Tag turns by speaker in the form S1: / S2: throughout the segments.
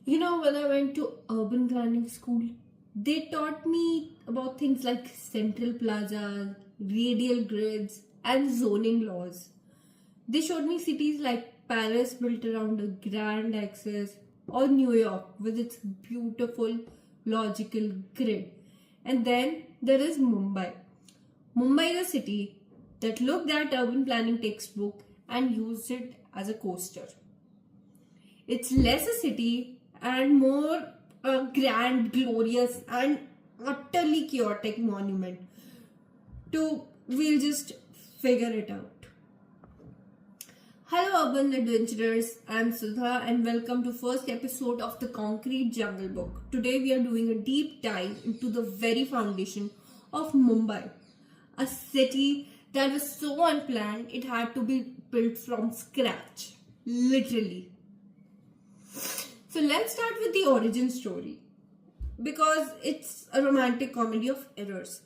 S1: When I went to urban planning school, they taught me about things like central plazas, radial grids, and zoning laws. They showed me cities like Paris built around a grand axis, or New York with its beautiful logical grid. And then there is Mumbai. Mumbai is a city that looked at urban planning textbook and used it as a coaster. It's less a city and more a grand, glorious, and utterly chaotic monument. We'll just figure it out. Hello, urban adventurers. I'm Sudha, and welcome to first episode of the Concrete Jungle Book. Today, we are doing a deep dive into the very foundation of Mumbai, a city that was so unplanned it had to be built from scratch, literally. So let's start with the origin story because it's a romantic comedy of errors.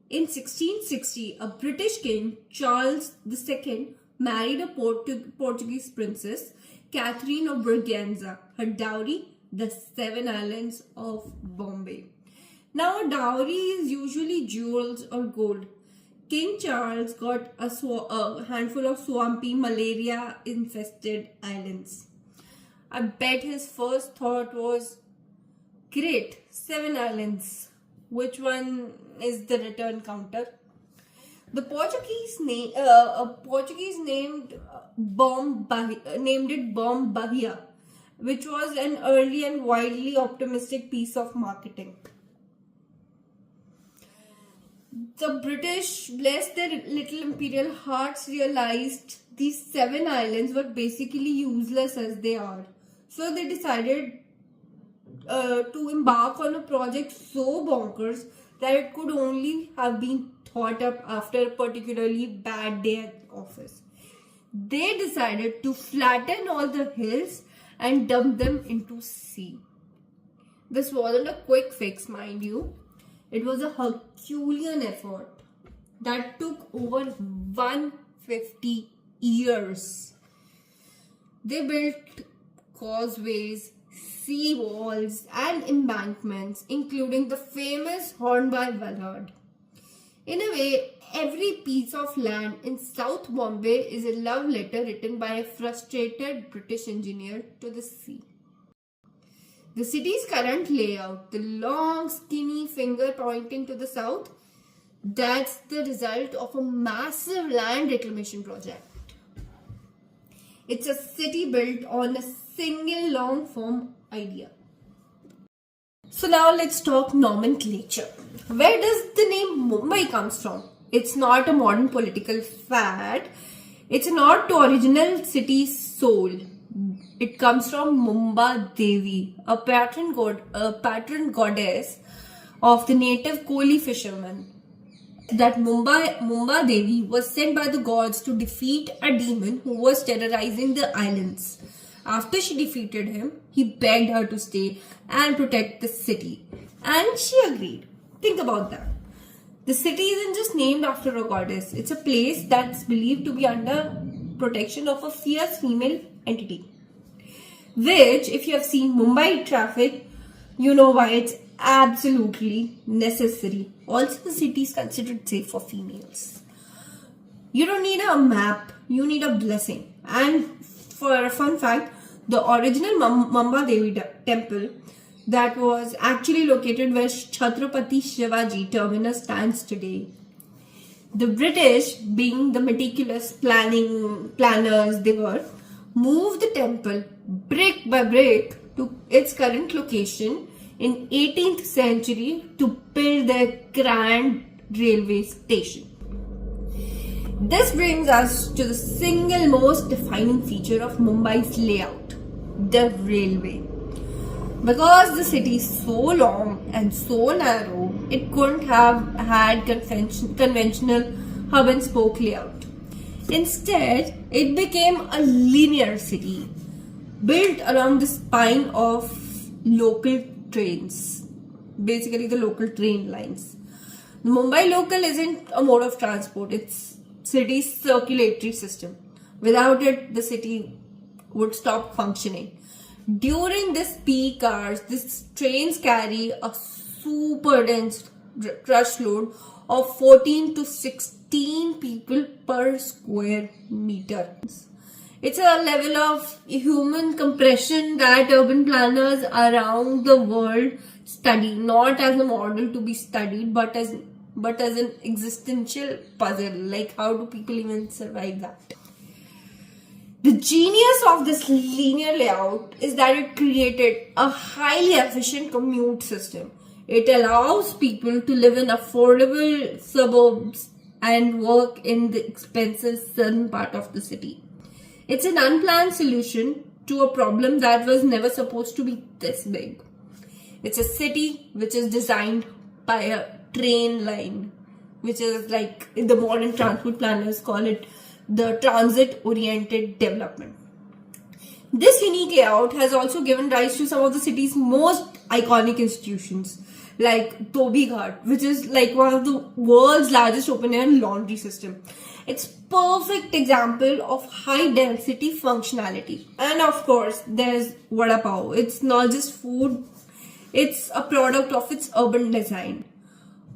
S1: In 1660, a British king, Charles II, married a Portuguese princess, Catherine of Braganza. Her dowry, the Seven Islands of Bombay. Now, a dowry is usually jewels or gold. King Charles got a handful of swampy, malaria-infested islands. I bet his first thought was, great, 7 islands. Which one is the return counter? The Portuguese named named it Bomb Bahia, which was an early and wildly optimistic piece of marketing. The British, bless their little imperial hearts, realized these 7 islands were basically useless as they are. So they decided to embark on a project so bonkers that it could only have been thought up after a particularly bad day at office. They decided to flatten all the hills and dump them into sea. This wasn't a quick fix, mind you. It was a Herculean effort that took over 150 years. They built causeways, sea walls, and embankments, including the famous Hornby Vallard. In a way, every piece of land in South Bombay is a love letter written by a frustrated British engineer to the sea. The city's current layout, the long skinny finger pointing to the south, that's the result of a massive land reclamation project. It's a city built on a single long form idea. So now let's talk nomenclature. Where does the name Mumbai comes from? It's not a modern political fad. It's an ode to original city's soul. It comes from Mumba Devi, a patron goddess of the native Koli fishermen. That Mumba Devi was sent by the gods to defeat a demon who was terrorizing the islands. After she defeated him, he begged her to stay and protect the city. And she agreed. Think about that. The city isn't just named after a goddess. It's a place that's believed to be under protection of a fierce female entity. Which, if you have seen Mumbai traffic, you know why it's absolutely necessary. Also, the city is considered safe for females. You don't need a map, you need a blessing. And for a fun fact, the original Mumba Devi temple that was actually located where Chhatrapati Shivaji terminus stands today. The British, being the meticulous planners they were, moved the temple brick by brick to its current location in 18th century to build their grand railway station. This brings us to the single most defining feature of Mumbai's layout, the railway. Because the city is so long and so narrow, it couldn't have had conventional hub and spoke layout. Instead, it became a linear city built around the spine of local trains, basically the local train lines. The Mumbai local isn't a mode of transport, it's city's circulatory system. Without it, the city would stop functioning. During this peak hours, these trains carry a super dense crush load of 14 to 16 people per square meter. It's a level of human compression that urban planners around the world study, not as a model to be studied, but as an existential puzzle. Like, how do people even survive that? The genius of this linear layout is that it created a highly efficient commute system. It allows people to live in affordable suburbs and work in the expensive southern part of the city. It's an unplanned solution to a problem that was never supposed to be this big. It's a city which is designed by a train line, which is like the modern transport planners call it the transit-oriented development. This unique layout has also given rise to some of the city's most iconic institutions, like Dhobi Ghat, which is like one of the world's largest open-air laundry system. It's perfect example of high density functionality. And of course, there's Vada Pav. It's not just food, it's a product of its urban design.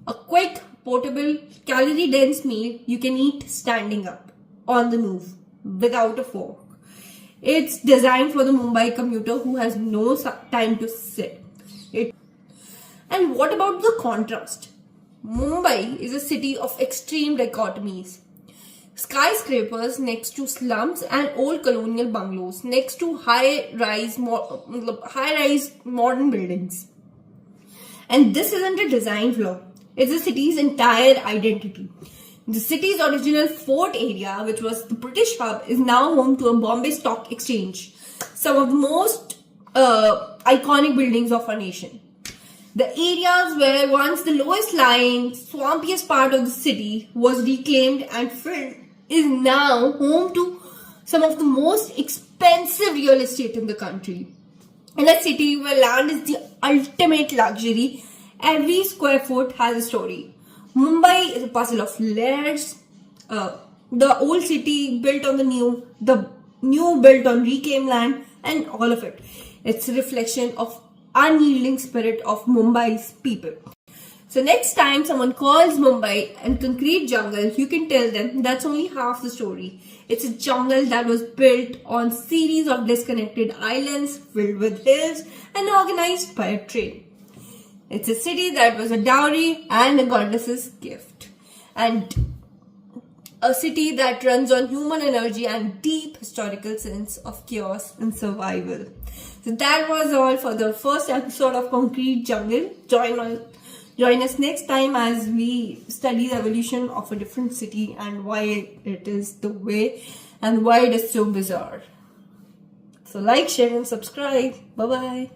S1: A quick, portable, calorie-dense meal you can eat standing up, on the move, without a fork. It's designed for the Mumbai commuter who has no time to sit. And what about the contrast? Mumbai is a city of extreme dichotomies. Skyscrapers next to slums and old colonial bungalows next to high-rise modern buildings. And this isn't a design flaw. It's the city's entire identity. The city's original fort area, which was the British hub, is now home to a Bombay Stock Exchange, some of the most iconic buildings of our nation. The areas where once the lowest lying, swampiest part of the city was reclaimed and filled is now home to some of the most expensive real estate in the country. In a city where land is the ultimate luxury, every square foot has a story. Mumbai is a puzzle of layers. The old city built on the new built on reclaimed land, and all of it. It's a reflection of unyielding spirit of Mumbai's people. So next time someone calls Mumbai a concrete jungle, you can tell them that's only half the story. It's a jungle that was built on series of disconnected islands filled with hills and organized by a train. It's a city that was a dowry and a goddess's gift. And a city that runs on human energy and deep historical sense of chaos and survival. So that was all for the first episode of Concrete Jungle. Join us next time as we study the evolution of a different city and why it is the way and why it is so bizarre. So like, share and subscribe. Bye-bye.